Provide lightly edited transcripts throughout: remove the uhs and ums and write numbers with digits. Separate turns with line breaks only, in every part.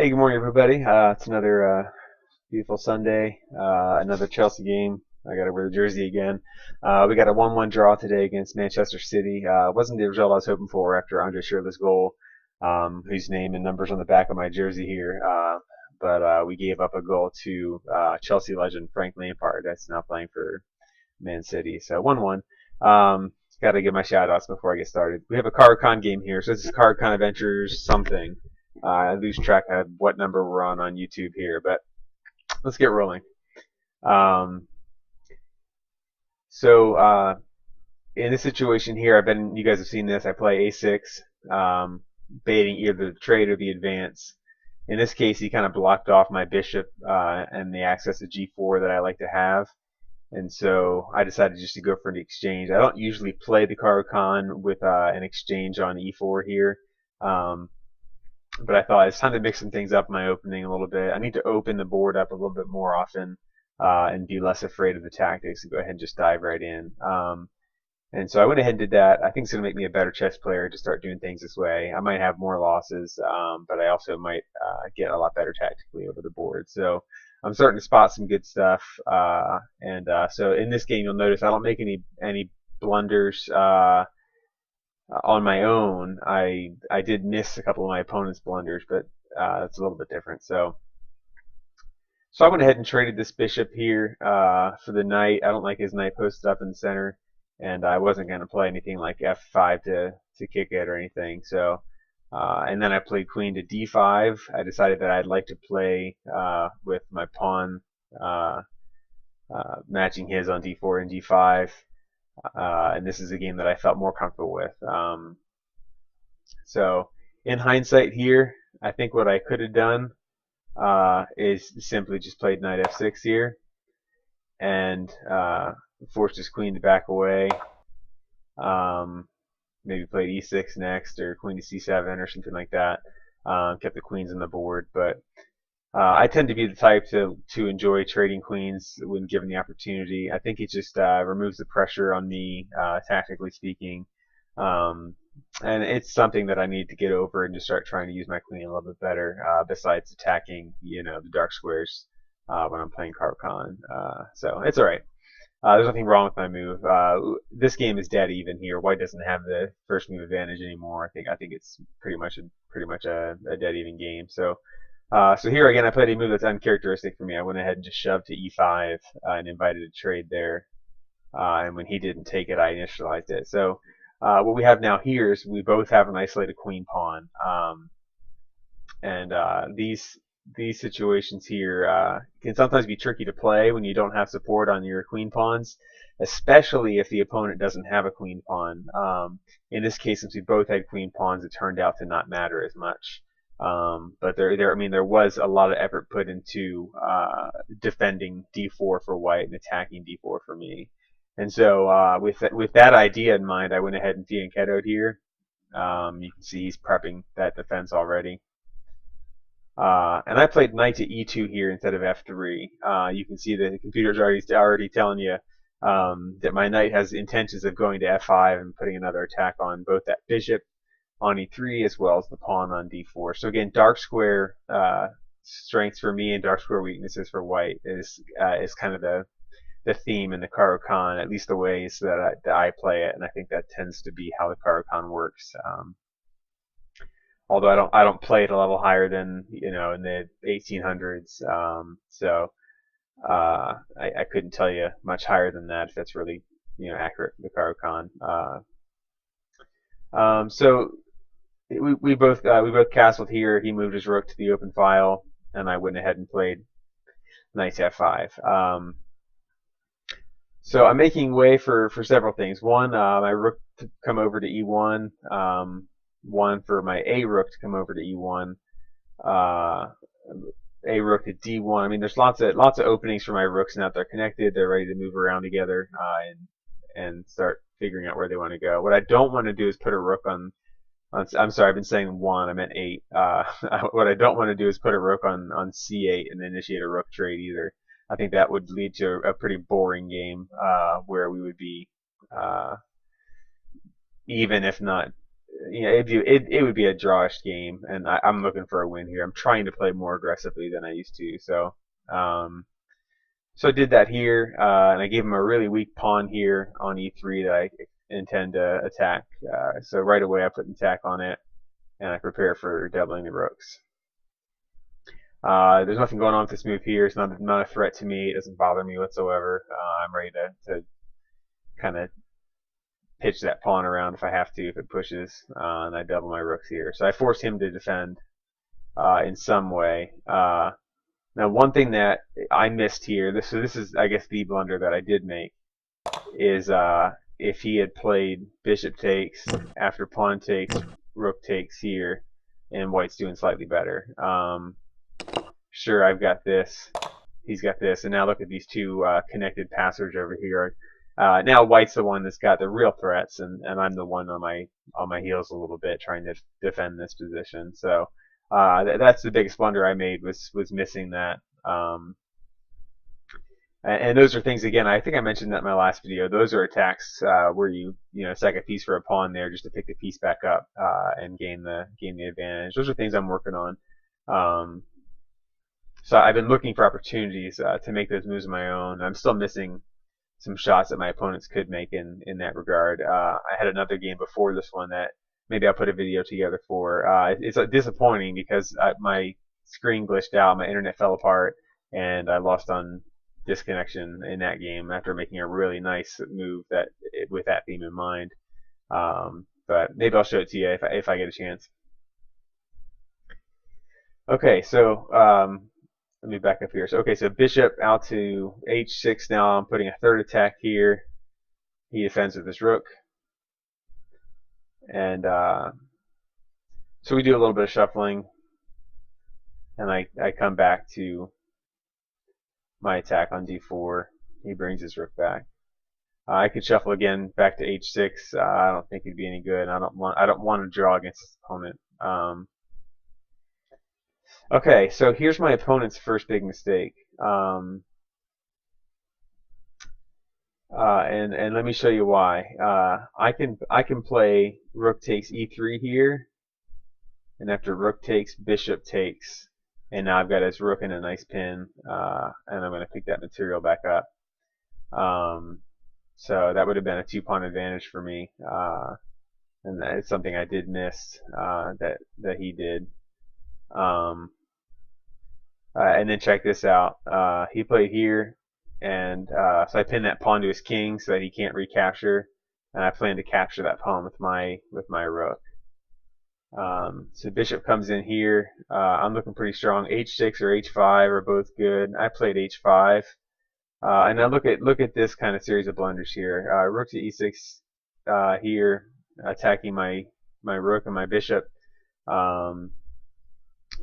Hey, good morning, everybody. It's another beautiful Sunday. Another Chelsea game. I got to wear the jersey again. We got a 1-1 draw today against Manchester City. Wasn't the result I was hoping for after Andre Schürrle's goal, whose name and numbers on the back of my jersey here. But we gave up a goal to Chelsea legend Frank Lampard, that's now playing for Man City. So 1-1. Got to give my shout outs before I get started. We have a Caro Kann game here. So this is Caro Kann Adventures something. I lose track of what number we're on YouTube here, but let's get rolling. Um, so in this situation here, you guys have seen this. I play a6, baiting either the trade or the advance. In this case, he kind of blocked off my bishop and the access to g4 that I like to have. And so I decided just to go for an exchange. I don't usually play the Caro Kann with an exchange on e4 here. But I thought it's time to mix some things up in my opening a little bit. I need to open the board up a little bit more often and be less afraid of the tactics and go ahead and just dive right in. And so I went ahead and did that. I think it's going to make me a better chess player to start doing things this way. I might have more losses, but I also might get a lot better tactically over the board. So I'm starting to spot some good stuff. So in this game, you'll notice I don't make any blunders on my own. I did miss a couple of my opponent's blunders, but that's a little bit different. So I went ahead and traded this bishop here for the knight. I don't like his knight posted up in the center, and I wasn't going to play anything like f5 to kick it or anything. So and then I played queen to d5. I decided that I'd like to play with my pawn matching his on d4 and d5. And this is a game that I felt more comfortable with. So in hindsight here, I think what I could have done is simply just played knight f6 here and forced his queen to back away. Maybe played e6 next or queen to c7 or something like that. Kept the queens on the board, but I tend to be the type to enjoy trading queens when given the opportunity. I think it just removes the pressure on me, tactically speaking. And it's something that I need to get over and just start trying to use my queen a little bit better, besides attacking, the dark squares when I'm playing Caro Kann. So it's all right. There's nothing wrong with my move. This game is dead even here. White doesn't have the first move advantage anymore. I think it's pretty much a dead even game. So here again, I played a move that's uncharacteristic for me. I went ahead and just shoved to e5 and invited a trade there. And when he didn't take it, I initialized it. So what we have now here is we both have an isolated queen pawn. And these situations here can sometimes be tricky to play when you don't have support on your queen pawns, especially if the opponent doesn't have a queen pawn. In this case, since we both had queen pawns, it turned out to not matter as much. But there was a lot of effort put into defending d4 for white and attacking d4 for me. And so with that idea in mind, I went ahead and fianchettoed here. You can see he's prepping that defense already. And I played knight to e2 here instead of f3. You can see that the computer's already telling you that my knight has intentions of going to f5 and putting another attack on both that bishop on e3 as well as the pawn on d4. So again, dark square strengths for me and dark square weaknesses for white is kind of the theme in the Caro Kann, at least the ways that I play it, and I think that tends to be how the Caro Kann works. Although I don't play at a level higher than in the 1800s, I couldn't tell you much higher than that if that's really accurate for the Caro Kann. So we both castled here. He moved his rook to the open file, and I went ahead and played knight to f5. So I'm making way for several things. One, my rook to come over to e1. One for my a rook to come over to e1. A rook to d1. I mean, there's lots of openings for my rooks now. They're connected. They're ready to move around together and start figuring out where they want to go. What I don't want to do is put a rook on. I'm sorry, I've been saying 1. I meant 8. What I don't want to do is put a rook on c8 and initiate a rook trade either. I think that would lead to a pretty boring game where we would be even, if not it would be a drawish game, and I'm looking for a win here. I'm trying to play more aggressively than I used to, um, so I did that here, and I gave him a really weak pawn here on e3 that I intend to attack. So right away I put an attack on it, and I prepare for doubling the rooks. There's nothing going on with this move here. It's not a threat to me. It doesn't bother me whatsoever. I'm ready to kind of pitch that pawn around if I have to, if it pushes, and I double my rooks here. So I force him to defend in some way. Now, one thing that I missed here, this is I guess the blunder that I did make, is if he had played bishop takes after pawn takes, rook takes here, and white's doing slightly better. Sure, I've got this, he's got this, and now look at these two connected passers over here. Now white's the one that's got the real threats, and I'm the one on my heels a little bit trying to defend this position. So that's the biggest blunder I made, was missing that. And those are things, again, I think I mentioned that in my last video. Those are attacks where you sack a piece for a pawn there just to pick the piece back up and gain the advantage. Those are things I'm working on. So I've been looking for opportunities to make those moves of my own. I'm still missing some shots that my opponents could make in that regard. I had another game before this one that maybe I'll put a video together for. It's disappointing because my screen glitched out, my internet fell apart, and I lost on disconnection in that game after making a really nice move with that theme in mind. But maybe I'll show it to you if I get a chance. Okay, so let me back up here. So okay, so bishop out to h6 now. I'm putting a third attack here. He defends with his rook. And so we do a little bit of shuffling. And I come back to my attack on d4. He brings his rook back. I could shuffle again back to h6. I don't think it'd be any good. I don't want to draw against this opponent. Okay, so here's my opponent's first big mistake. And let me show you why. I can play rook takes e3 here, and after rook takes, bishop takes, and now I've got his rook in a nice pin, and I'm going to pick that material back up. So that would have been a 2-pawn advantage for me, and that's something I did miss that he did. And then check this out. He played here, and so I pinned that pawn to his king so that he can't recapture, and I plan to capture that pawn with my rook. So bishop comes in here. I'm looking pretty strong. h6 or h5 are both good. I played h5, and now look at this kind of series of blunders here. Rook to e6 here, attacking my rook and my bishop.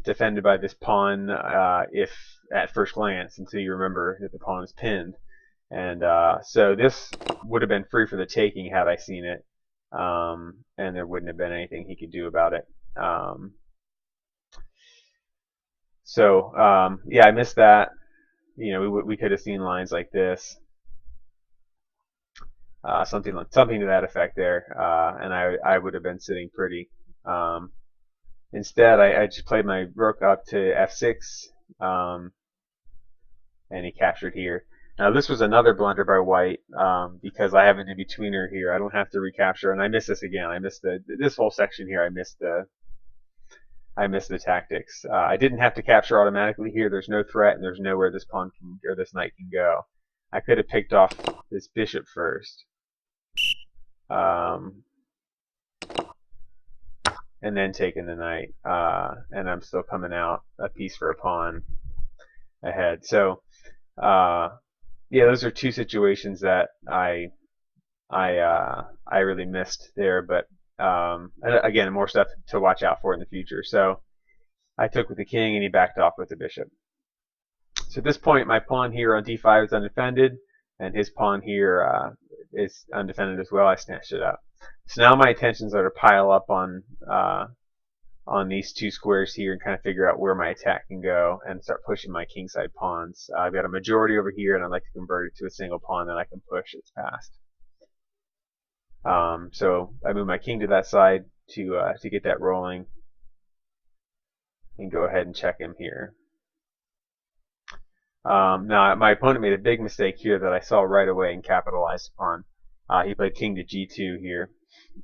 Defended by this pawn if at first glance, until you remember that the pawn is pinned. And so this would have been free for the taking had I seen it, and there wouldn't have been anything he could do about it. Yeah, I missed that. We could have seen lines like this, something to that effect there, and I would have been sitting pretty. Instead, I just played my rook up to f6, and he captured here. Now this was another blunder by white, because I have an in-betweener here. I don't have to recapture, and I missed this again. I missed this whole section here. I missed the tactics. I didn't have to capture automatically here. There's no threat, and there's nowhere this pawn or this knight can go. I could have picked off this bishop first. And then taking the knight, and I'm still coming out a piece for a pawn ahead. So, yeah, those are two situations that I really missed there. But again, more stuff to watch out for in the future. So I took with the king, and he backed off with the bishop. So at this point, my pawn here on d5 is undefended, and his pawn here is undefended as well. I snatched it up. So now my intentions are to pile up on these two squares here and kind of figure out where my attack can go and start pushing my kingside pawns. I've got a majority over here, and I'd like to convert it to a single pawn that I can push. It's passed. So I move my king to that side to get that rolling and go ahead and check him here. Now my opponent made a big mistake here that I saw right away and capitalized upon. He played king to g2 here.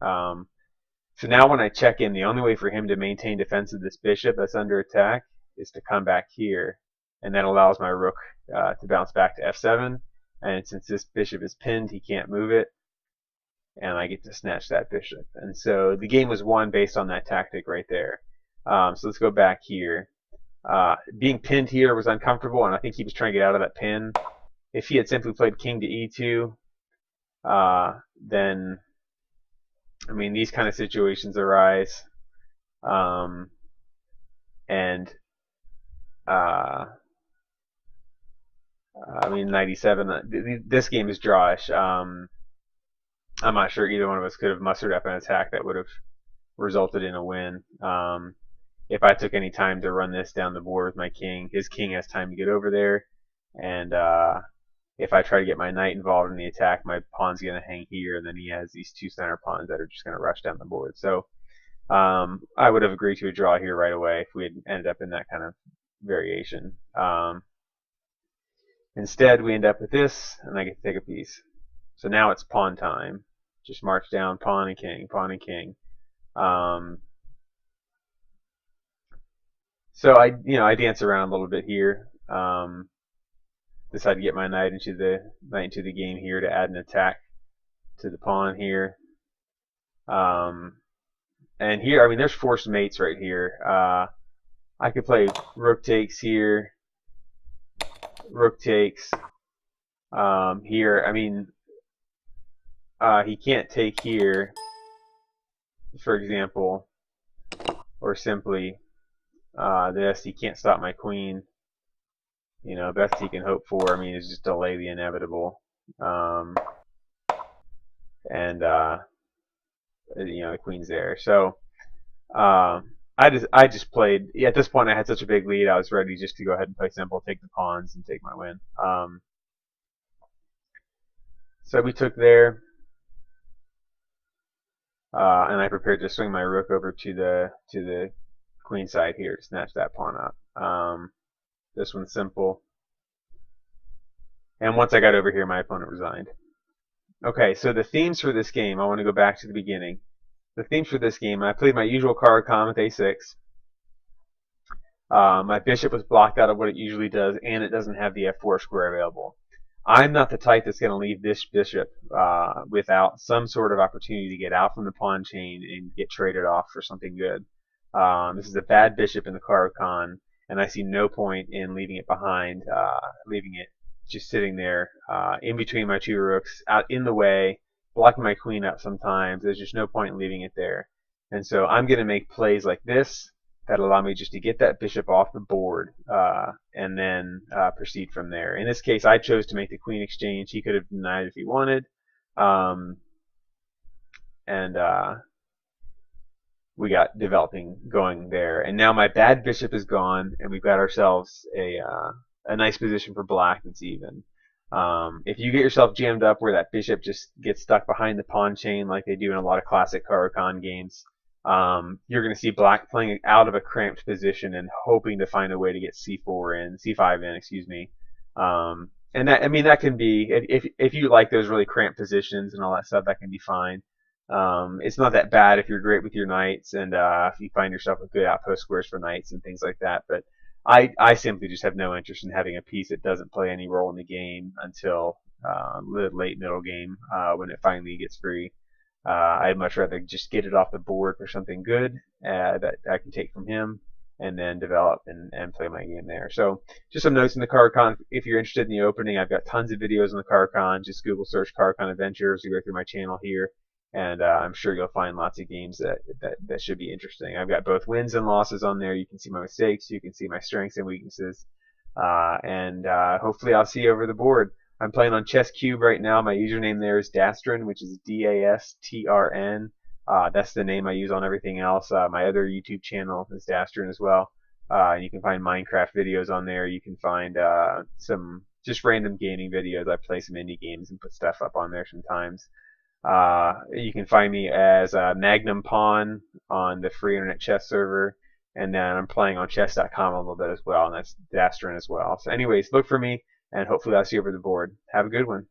So now when I check in, the only way for him to maintain defense of this bishop that's under attack is to come back here, and that allows my rook to bounce back to f7. And since this bishop is pinned, he can't move it, and I get to snatch that bishop. And so the game was won based on that tactic right there. So let's go back here. Being pinned here was uncomfortable, and I think he was trying to get out of that pin. If he had simply played king to e2, then, I mean, these kind of situations arise. And I mean, 97. This game is drawish. I'm not sure either one of us could have mustered up an attack that would have resulted in a win. If I took any time to run this down the board with my king, his king has time to get over there, and if I try to get my knight involved in the attack, my pawn's going to hang here, and then he has these two center pawns that are just going to rush down the board. So I would have agreed to a draw here right away if we had ended up in that kind of variation. Instead, we end up with this, and I get to take a piece. So now it's pawn time. Just march down, pawn and king, pawn and king. So I dance around a little bit here. Decide to get my knight into the game here to add an attack to the pawn here. And here, I mean, there's forced mates right here. I could play rook takes here, rook takes here. I mean, he can't take here, for example, or simply this. He can't stop my queen. You know, best he can hope for, I mean, is just delay the inevitable. And the queen's there. So I just played. At this point, I had such a big lead. I was ready just to go ahead and play simple, take the pawns, and take my win. So we took there, and I prepared to swing my rook over to the queen side here to snatch that pawn up. This one's simple. And once I got over here, my opponent resigned. Okay, so the themes for this game, I want to go back to the beginning. The themes for this game, I played my usual Caro Kann with a6. My bishop was blocked out of what it usually does, and it doesn't have the f4 square available. I'm not the type that's going to leave this bishop without some sort of opportunity to get out from the pawn chain and get traded off for something good. This is a bad bishop in the Caro Kann, and I see no point in leaving it behind, leaving it just sitting there in between my two rooks, out in the way, blocking my queen up sometimes. There's just no point in leaving it there. And so I'm going to make plays like this that allow me just to get that bishop off the board and then proceed from there. In this case, I chose to make the queen exchange. He could have denied if he wanted. We got developing going there. And now my bad bishop is gone, and we've got ourselves a nice position for black that's even. If you get yourself jammed up where that bishop just gets stuck behind the pawn chain like they do in a lot of classic Caro Kann games, you're going to see black playing out of a cramped position and hoping to find a way to get c5 in, excuse me. And that, I mean, that can be, if you like those really cramped positions and all that stuff, that can be fine. It's not that bad if you're great with your knights and if you find yourself with good outpost squares for knights and things like that. But I simply just have no interest in having a piece that doesn't play any role in the game until the late middle game when it finally gets free. I'd much rather just get it off the board for something good that I can take from him and then develop and play my game there. So just some notes in the Caro Kann. If you're interested in the opening, I've got tons of videos on the Caro Kann. Just Google search Caro Kann Adventures. You go through my channel here. And I'm sure you'll find lots of games that should be interesting. I've got both wins and losses on there. You can see my mistakes. You can see my strengths and weaknesses. And hopefully I'll see you over the board. I'm playing on Chess Cube right now. My username there is Dastrn, which is D-A-S-T-R-N. That's the name I use on everything else. My other YouTube channel is Dastrn as well. You can find Minecraft videos on there. You can find some just random gaming videos. I play some indie games and put stuff up on there sometimes. You can find me as Magnum Pawn on the free internet chess server, and then I'm playing on chess.com a little bit as well, and that's Dastrin as well. So anyways, look for me, and hopefully I'll see you over the board. Have a good one.